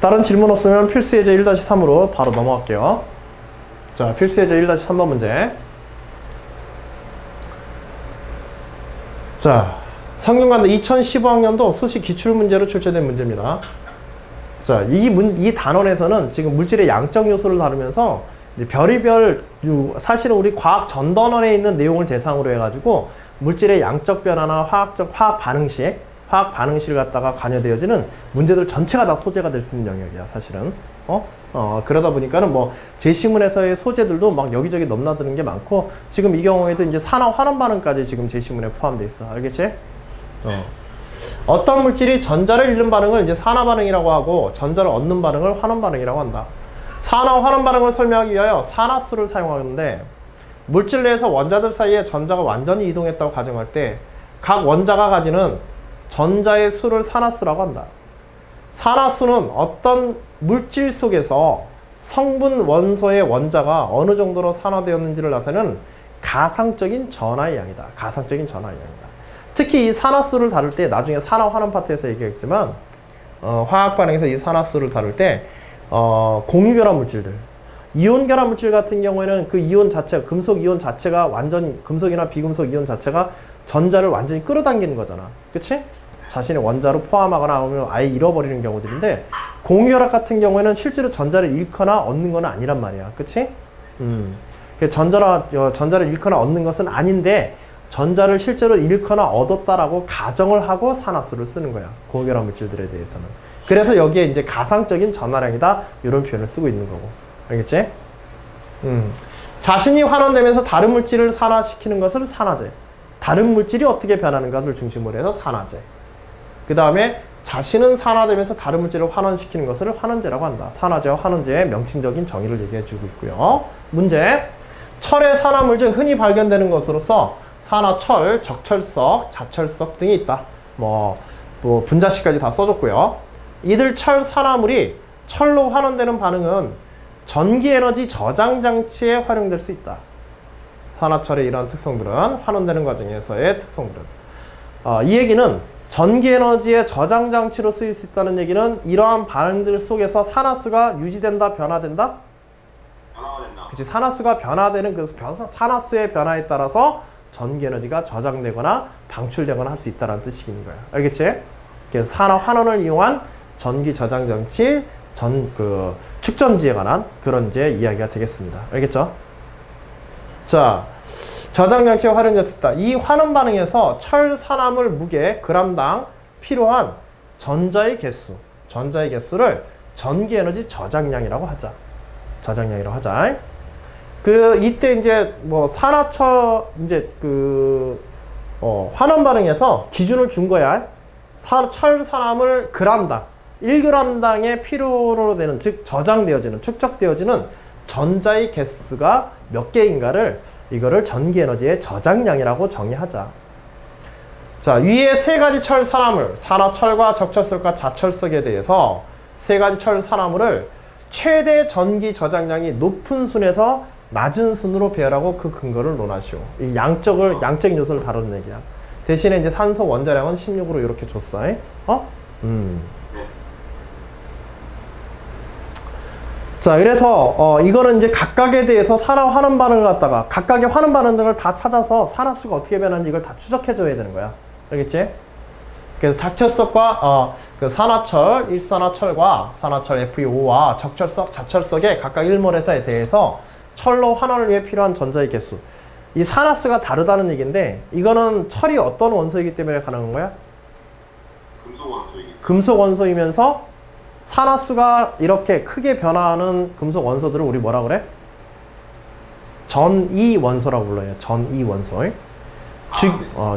다른 질문 없으면 필수예제 1-3으로 바로 넘어갈게요. 자, 필수예제 1-3번 문제. 자, 상중간대 2015학년도 수시 기출문제로 출제된 문제입니다. 자, 이 단원에서는 지금 물질의 양적 요소를 다루면서 이제 별의별, 사실은 우리 과학 전단원에 있는 내용을 대상으로 해가지고 물질의 양적 변화나 화학 반응식을 갖다가 관여되어지는 문제들 전체가 다 소재가 될 수 있는 영역이야, 사실은. 그러다 보니까는 뭐, 제시문에서의 소재들도 막 여기저기 넘나드는 게 많고, 지금 이 경우에도 이제 산화 환원 반응까지 지금 제시문에 포함되어 있어. 알겠지? 어떤 물질이 전자를 잃는 반응을 이제 산화 반응이라고 하고, 전자를 얻는 반응을 환원 반응이라고 한다. 산화 환원 반응을 설명하기 위하여 산화수를 사용하는데, 물질 내에서 원자들 사이에 전자가 완전히 이동했다고 가정할 때, 각 원자가 가지는 전자의 수를 산화수라고 한다. 산화수는 어떤 물질 속에서 성분 원소의 원자가 어느 정도로 산화되었는지를 나타내는 가상적인 전하의 양이다. 가상적인 전하의 양이다. 특히 이 산화수를 다룰 때, 나중에 산화 환원 파트에서 얘기했지만, 화학 반응에서 이 산화수를 다룰 때, 공유결합 물질들, 이온 결합 물질 같은 경우에는 그 이온 자체, 금속 이온 자체가 완전히, 금속이나 비금속 이온 자체가 전자를 완전히 끌어당기는 거잖아. 그치? 자신의 원자로 포함하거나 아니면 아예 잃어버리는 경우들인데, 공유결합 같은 경우에는 실제로 전자를 잃거나 얻는 건 아니란 말이야. 그치? 전자를 잃거나 얻는 것은 아닌데, 전자를 실제로 잃거나 얻었다라고 가정을 하고 산화수를 쓰는 거야. 공유결합 물질들에 대해서는. 그래서 여기에 이제 가상적인 전하량이다, 이런 표현을 쓰고 있는 거고. 알겠지? 자신이 환원되면서 다른 물질을 산화시키는 것을 산화제. 다른 물질이 어떻게 변하는 것을 중심으로 해서 산화제. 그 다음에 자신은 산화되면서 다른 물질을 환원시키는 것을 환원제라고 한다. 산화제와 환원제의 명칭적인 정의를 얘기해주고 있고요. 문제. 철의 산화물 중 흔히 발견되는 것으로서 산화철, 적철석, 자철석 등이 있다. 뭐 분자식까지 다 써줬고요. 이들 철 산화물이 철로 환원되는 반응은 전기에너지 저장장치에 활용될 수 있다. 산화철의 이러한 특성들은 환원되는 과정에서의 특성들은 이 얘기는 전기에너지의 저장장치로 쓰일 수 있다는 얘기는 이러한 반응들 속에서 산화수가 유지된다, 변화된다? 변화된다. 그치, 산화수가 변화되는 그 산화수의 변화에 따라서 전기에너지가 저장되거나 방출되거나 할 수 있다는 뜻이 있는 거야. 알겠지? 그래서 산화 환원을 이용한 전기 저장장치, 축전지에 관한 그런 이제 이야기가 되겠습니다. 알겠죠? 자, 저장장치에 활용됐다. 이 환원 반응에서 철 산화물 무게 g당 필요한 전자의 개수를 전기에너지 저장량이라고 하자. 이때 이제 뭐 산화철 환원 반응에서 기준을 준 거야. 철 산화물 g당 1g당의 필요로 되는, 즉 축적되어지는 전자의 개수가 몇 개인가를, 이거를 전기에너지의 저장량이라고 정의하자. 자, 위에 세 가지 철 산화물, 산화철과 적철석과 자철석에 대해서 세 가지 철 산화물을 최대 전기 저장량이 높은 순에서 낮은 순으로 배열하고 그 근거를 논하시오. 이 양적인 요소를 다루는 얘기야. 대신에 이제 산소 원자량은 16으로 이렇게 줬어. 자, 그래서 이거는 이제 각각에 대해서 산화 환원 반응을 갖다가 각각의 환원 반응들을 다 찾아서 산화수가 어떻게 변하는지 이걸 다 추적해 줘야 되는 거야. 알겠지? 그래서 자철석과 그 산화철, 1산화철과 산화철 FeO와 적철석, 자철석의 각각 1몰에서에 대해서 철로 환원을 위해 필요한 전자의 개수. 이 산화수가 다르다는 얘기인데, 이거는 철이 어떤 원소이기 때문에 가능한 거야? 금속 원소이면서 산화수가 이렇게 크게 변화하는 금속 원소들을 우리 뭐라 그래? 전이 원소라고 불러요. 전이 원소.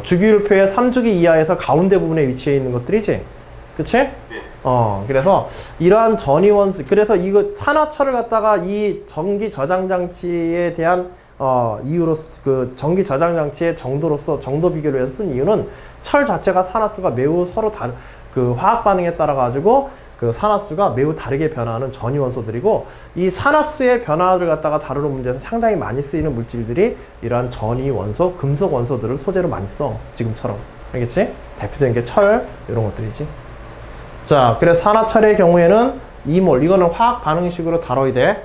주기율표의 3주기 이하에서 가운데 부분에 위치해 있는 것들이지? 그치? 네. 그래서 이러한 전이 원소, 그래서 이거 산화철을 갖다가 이 전기 저장장치에 대한 이유로, 그 전기 저장장치의 정도 비교를 해서 쓴 이유는 철 자체가 산화수가 매우 서로 다른, 그 화학 반응에 따라 가지고 그 산화수가 매우 다르게 변화하는 전이 원소들이고, 이 산화수의 변화를 갖다가 다루는 문제에서 상당히 많이 쓰이는 물질들이 이러한 전이 원소, 금속 원소들을 소재로 많이 써. 지금처럼. 알겠지? 대표적인 게 철, 이런 것들이지. 자, 그래서 산화철의 경우에는 2몰. 이거는 화학 반응식으로 다뤄야 돼.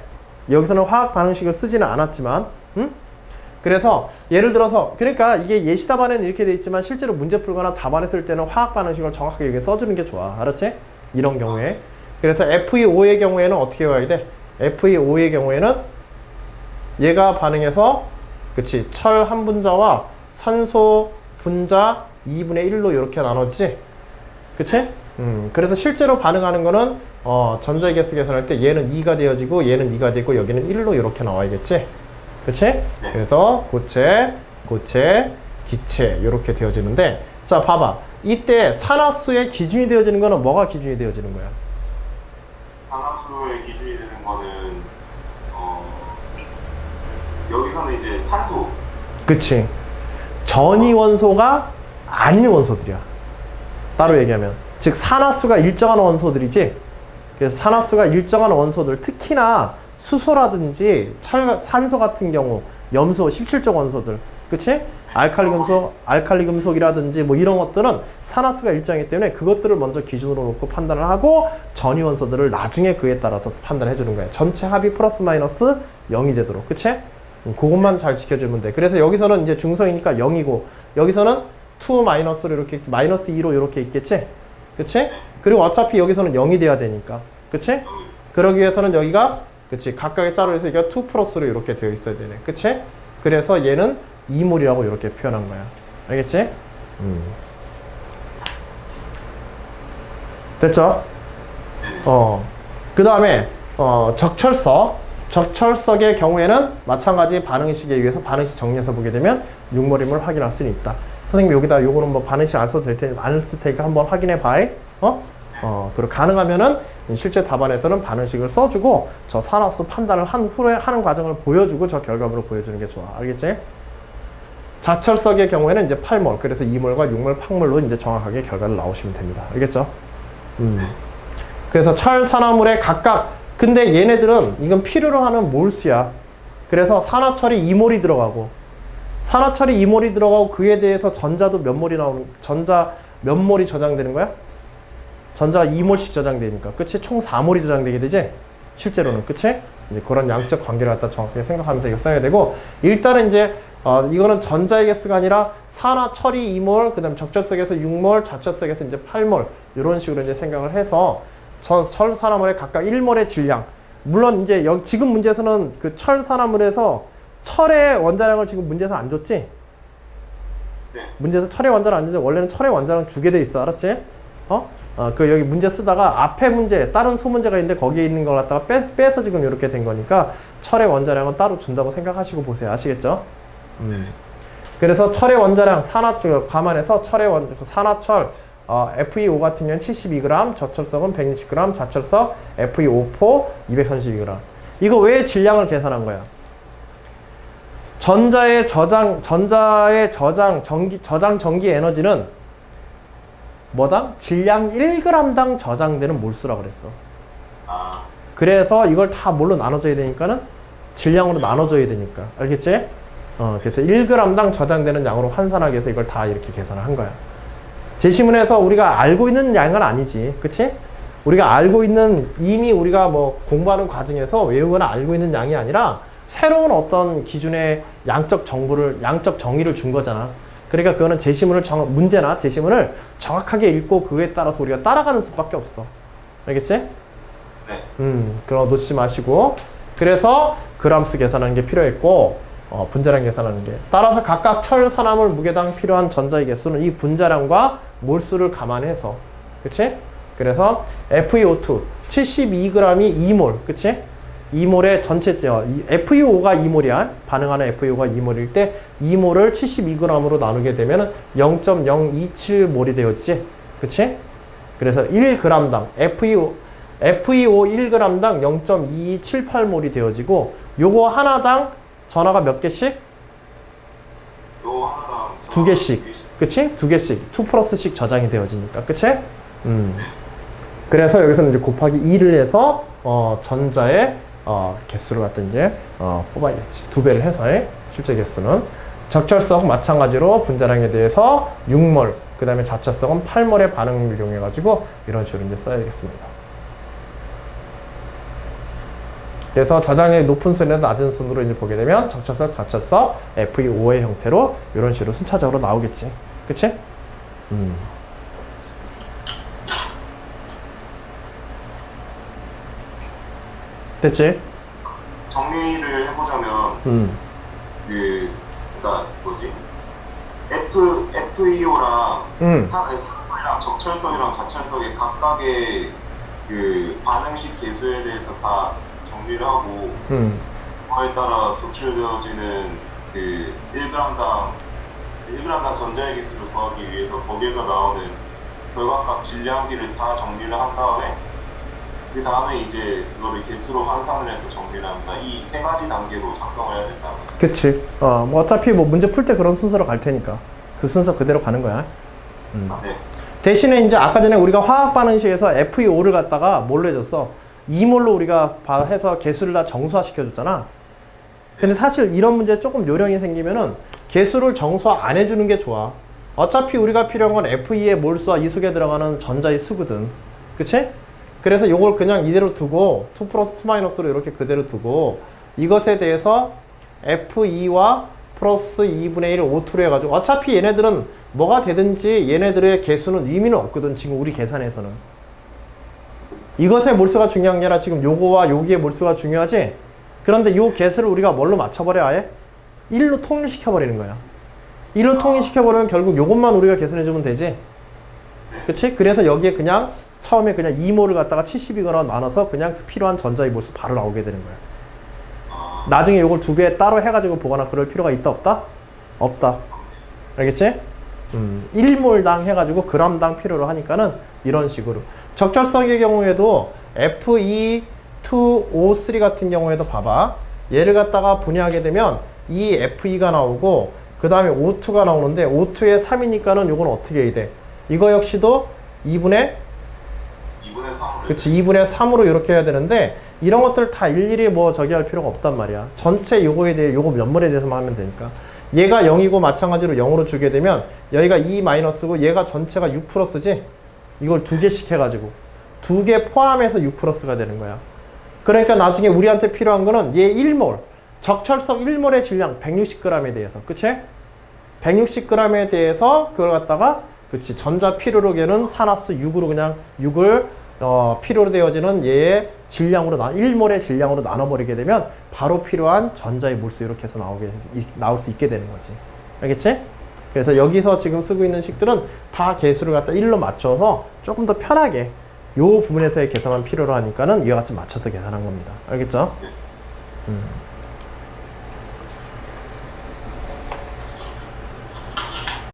여기서는 화학 반응식을 쓰지는 않았지만, 응? 그래서 예를 들어서 그러니까 이게 예시 답안에는 이렇게 돼 있지만 실제로 문제 풀거나 답안에 쓸 때는 화학 반응식을 정확하게 여기 써주는 게 좋아. 알았지? 이런 경우에. 그래서 FeO의 경우에는 어떻게 해야 돼? FeO의 경우에는 얘가 반응해서 그치 철 한 분자와 산소 분자 2분의 1로 이렇게 나눠지지? 그치? 그래서 실제로 반응하는 거는 전자의 개수 계산할 때 얘는 2가 되어지고 얘는 2가 되고 여기는 1로 이렇게 나와야겠지? 그치? 그래서 고체, 고체, 기체 이렇게 되어지는데 자 봐봐 이때 산화수의 기준이 되어지는 거는 뭐가 기준이 되어지는 거야? 산화수의 기준이 되는 거는 여기서는 이제 산소. 그치. 전이 원소가 아닌 원소들이야. 따로 얘기하면 즉 산화수가 일정한 원소들이지. 그래서 산화수가 일정한 원소들 특히나 수소라든지 산소 같은 경우 염소 17족 원소들 그치? 알칼리 금속이라든지 뭐 이런 것들은 산화수가 일정하기 때문에 그것들을 먼저 기준으로 놓고 판단을 하고 전이 원소들을 나중에 그에 따라서 판단해 주는 거야. 전체 합이 플러스 마이너스 0이 되도록 그치? 그것만 잘 지켜주면 돼. 그래서 여기서는 이제 중성이니까 0이고 여기서는 2 마이너스로 이렇게 마이너스 2로 이렇게 있겠지? 그치? 그리고 어차피 여기서는 0이 돼야 되니까 그치? 그러기 위해서는 여기가 그치 각각의 짝으로 해서 여기가 2 플러스로 이렇게 되어 있어야 되네. 그치? 그래서 얘는 2몰이라고 이렇게 표현한 거야. 알겠지? 됐죠? 그 다음에 적철석의 경우에는 마찬가지 반응식에 의해서 반응식 정리해서 보게 되면 6몰임을 확인할 수는 있다. 선생님 여기다 요거는 뭐 반응식 안 써도 될 테니 안 쓸 테니까 한번 확인해 봐요. 그리고 가능하면은 실제 답안에서는 반응식을 써주고 저 산화수 판단을 한 후에 하는 과정을 보여주고 저 결과물을 보여주는 게 좋아. 알겠지? 자철석의 경우에는 이제 8몰, 그래서 2몰과 6몰, 팍몰로 이제 정확하게 결과를 나오시면 됩니다. 알겠죠? 그래서 철 산화물의 각각, 근데 얘네들은 이건 필요로 하는 몰수야. 그래서 산화철이 2몰이 들어가고, 산화철이 2몰이 들어가고 그에 대해서 전자도 몇 몰이 나오는, 전자 몇 몰이 저장되는 거야? 전자가 2몰씩 저장되니까. 그치? 총 4몰이 저장되게 되지? 실제로는. 그치? 이제 그런 양적 관계를 갖다 정확하게 생각하면서 이거 써야 되고, 일단은 이제, 이거는 전자의 개수가 아니라 산화철이 2몰, 그 다음 적철석에서 6몰, 자철석에서 이제 8몰, 이런 식으로 이제 생각을 해서, 철 산화물의 각각 1몰의 질량. 물론 이제 여기 지금 문제에서는 그 철 산화물에서 철의 원자량을 지금 문제에서 안 줬지? 네. 문제에서 철의 원자량 안 줬는데 원래는 철의 원자량 주게 돼 있어. 알았지? 그 여기 문제 쓰다가 앞에 문제, 다른 소문제가 있는데 거기에 있는 걸 갖다가 빼서 지금 이렇게 된 거니까 철의 원자량은 따로 준다고 생각하시고 보세요. 아시겠죠? 그래서 철의 원자량, 산화철, 감안해서 산화철, FeO 같은 경우는 72g, 저철석은 160g, 자철석 FeO4 232g. 이거 왜 질량을 계산한 거야? 전자의 저장 전기 에너지는 뭐당? 질량 1g당 저장되는 몰수라고 그랬어. 그래서 이걸 다 뭘로 나눠줘야 되니까는 질량으로 나눠줘야 되니까. 알겠지? 그래서 1g당 저장되는 양으로 환산하기 위해서 이걸 다 이렇게 계산을 한 거야. 제시문에서 우리가 알고 있는 양은 아니지. 그치? 우리가 알고 있는, 이미 우리가 뭐 공부하는 과정에서 외우거나 알고 있는 양이 아니라 새로운 어떤 기준의 양적 정의를 준 거잖아. 그러니까 그거는 제시문을 문제나 제시문을 정확하게 읽고 그에 따라서 우리가 따라가는 수밖에 없어. 알겠지? 네. 그럼 놓치지 마시고. 그래서 그람수 계산하는 게 필요했고, 분자량 계산하는 게. 따라서 각각 철 산화물 무게당 필요한 전자의 개수는 이 분자량과 몰수를 감안해서. 그치? 그래서 FeO2 72g이 2몰. 그치? 2몰의 전체, FeO가 2몰이야. 반응하는 FeO가 2몰일 때 2몰을 72g으로 나누게 되면 0.027몰이 되어지지. 그치? 그래서 1g당 FeO 1g당 0.2278몰이 되어지고, 요거 하나당 전하가 몇 개씩? 요 하나당 2개씩. 그치? 2개씩. 2 플러스씩 저장이 되어지니까. 그치? 그래서 여기서는 이제 곱하기 2를 해서, 전자의, 개수를 갖다 이제, 뽑아야겠지. 2배를 해서, 실제 개수는. 적철석 마찬가지로 분자량에 대해서 6몰, 그 다음에 자철석은 8몰의 반응을 이용해가지고, 이런 식으로 이제 써야겠습니다. 그래서 저장력이 높은 순에서 낮은 순으로 이제 보게 되면 적철석, 저철석, FE5의 형태로 이런 식으로 순차적으로 나오겠지. 그치? 됐지? 정리를 해보자면 그러니까 뭐지? FEO랑 산소이랑 적철석이랑 자철석의 각각의 그 반응식 계수에 대해서 다 정리를 하고 그거에 따라 도출되어지는 그 1g당 전자의 개수를 구하기 위해서 거기에서 나오는 결과값 질량비를 다 정리를 한 다음에 그 다음에 이제 그거를 개수로 환산을 해서 정리를 한다. 이 세 가지 단계로 작성을 해야 된다. 그치. 뭐 어차피 뭐 문제 풀 때 그런 순서로 갈 테니까 그 순서 그대로 가는 거야. 네. 대신에 이제 아까 전에 우리가 화학 반응식에서 FE5를 갖다가 뭘로 해줬어? 2몰로 우리가 해서 개수를 다 정수화 시켜줬잖아. 근데 사실 이런 문제 조금 요령이 생기면은 개수를 정수화 안 해주는 게 좋아. 어차피 우리가 필요한 건 FE의 몰수와 이 속에 들어가는 전자의 수거든. 그치? 그래서 이걸 그냥 이대로 두고 2 플러스 2 마이너스로 이렇게 그대로 두고 이것에 대해서 FE와 플러스 2분의 1 O2로 해가지고 어차피 얘네들은 뭐가 되든지 얘네들의 개수는 의미는 없거든. 지금 우리 계산에서는. 이것의 몰수가 중요한 게 아니라 지금 요거와 여기의 몰수가 중요하지. 그런데 요 개수를 우리가 뭘로 맞춰버려 아예? 1로 통일시켜버리는 거야. 1로 통일시켜버리면 결국 요것만 우리가 계산해주면 되지. 그치? 그래서 여기에 그냥 처음에 그냥 2몰을 갖다가 70이거나 나눠서 그냥 필요한 전자의 몰수 바로 나오게 되는 거야. 나중에 요걸 두 배 따로 해가지고 보거나 그럴 필요가 있다 없다? 없다. 알겠지? 1몰당 해가지고 g당 필요로 하니까는 이런 식으로. 적철석의 경우에도 Fe2O3 같은 경우에도 봐봐. 얘를 갖다가 분해하게 되면 이 FE가 나오고 그 다음에 O2가 나오는데 O2에 3이니까는 요건 어떻게 해야 돼? 이거 역시도 2분의 3. 그치, 2분의 3으로 이렇게 해야 되는데 이런 것들 다 일일이 뭐 저기 할 필요가 없단 말이야. 전체 요거에 대해 요거 몇몰에 대해서만 하면 되니까. 얘가 0이고 마찬가지로 0으로 주게 되면 여기가 2 마이너스고 얘가 전체가 6 플러스지? 이걸 두 개씩 해가지고 두 개 포함해서 6 플러스가 되는 거야. 그러니까 나중에 우리한테 필요한 거는 얘 1몰 적철석 1몰의 질량 160g에 대해서 그치? 160g에 대해서 그걸 갖다가 그치 전자 필요로 개는 산화수 6으로 그냥 6을 필요로 되어지는 얘의 질량으로 1몰의 질량으로 나눠버리게 되면 바로 필요한 전자의 몰수 이렇게 해서 나올 수 있게 되는 거지. 알겠지? 그래서 여기서 지금 쓰고 있는 식들은 다 개수를 갖다 1로 맞춰서 조금 더 편하게 요 부분에서의 계산만 필요로 하니까는 이와 같이 맞춰서 계산한 겁니다. 알겠죠?